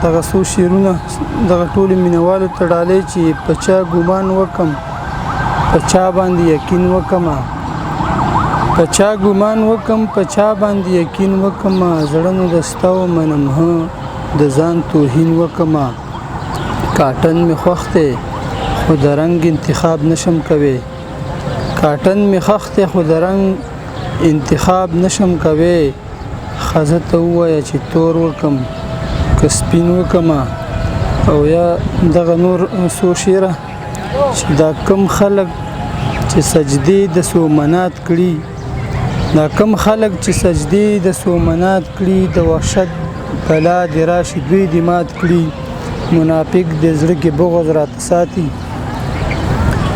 دغه څو شعرونه دغه ټولې مینوالو ته ډالۍ چې په چا ګمان وکم په چا باندې یقین وکمه په چا ګمان وکم په چا باندې یقین وکمه زړه نو د ستا ومنم د ځان توهین وکمه کاټن مې خوښ دی خو د رنګ انتخاب نشم کوي کاټن مې خوښ دی خو د رنګ انتخاب نشم کوي ښځه ته ووایه چې تور وکم که سپین وکمه او یا دغه نور څو شعره چې دا کم خلک چې سجدې د سومنات کړي دا کم خلک چې سجدې د سومنات کړي د وحشت بلا د راشي دوی د مات کړي منافق د زړه کې بغض راته ساتي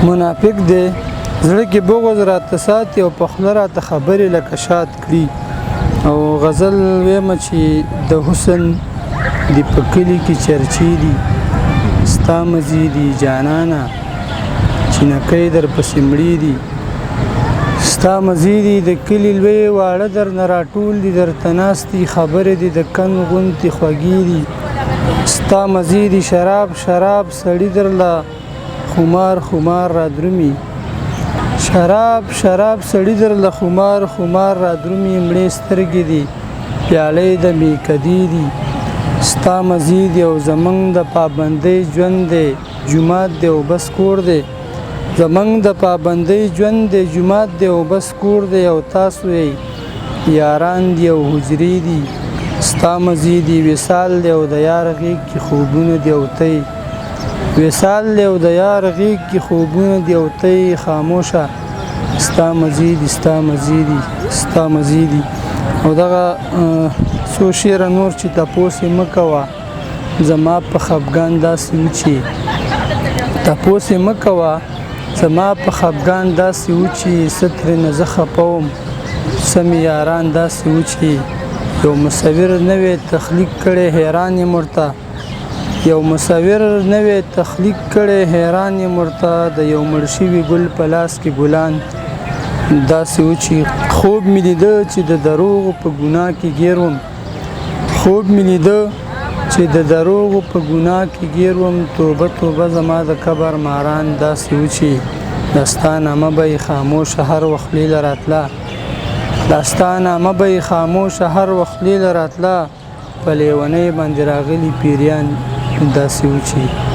منافق د زړه کې بغض راته ساتي او په خوله راته خبرې لکه شات کړي او غزل ویمه چې د حسن د په کلي کې چرچې دي ستا مزې دي جانانه چینکۍ در پسې مړې دي ستا مزې دي د کلي لوی واړه در نه راټول دي درته ناستې خبرې دي د کن غوندې خوږې دي ستا مزې دي شراب شراب سړي درله خمار خمار را درومي شراب شراب سړي درله خمار خمار را درومي مړې سترګې دي پیالې د میکدې دي ستا مزې دي او زمونږ د پابندۍ ژوند دی جومات دی او بس کور دی زمونږ د پابندۍ ژوند دی جومات دی او بس کور دی او تاسو یې یاران دي او حجرې دي ستا مزې دي وصال دی او د یار غېږ کې خوبونه دي او تی وصال دی او د یار غېږ کې خوبونه دي او تی خاموشه ستا مزې دي ستا مزې دي ستا مزې دي او دغه څو شعره نور چې تپوس یې مه کوه زما په خفګان داسې و چې تپوس یې مه کوه زما په خفګان داسې و چې څه ترېنه زه خفه وم سمې یاران داسې و چې یو مصور نوی تخلیق کړی حیران یم ورته یو مصور نوی تخلیق کړی حیران یم ورته د یو مړ شوي ګل په لاس کې ګلان داسې و چې خوب مې لیده چې د دروغو په ګناه کې ګیر وم خوب مې لیده چې د دروغو په ګناه کې ګیر وم توبه توبه زما د قبر ماران داسې و چې دستا نامه به یې خاموشه هر وخت لیله راتله دستا نامه به یې خاموشه هر وخت لیله راتله په لیونۍ باندې راغلي پیریان داسې و چې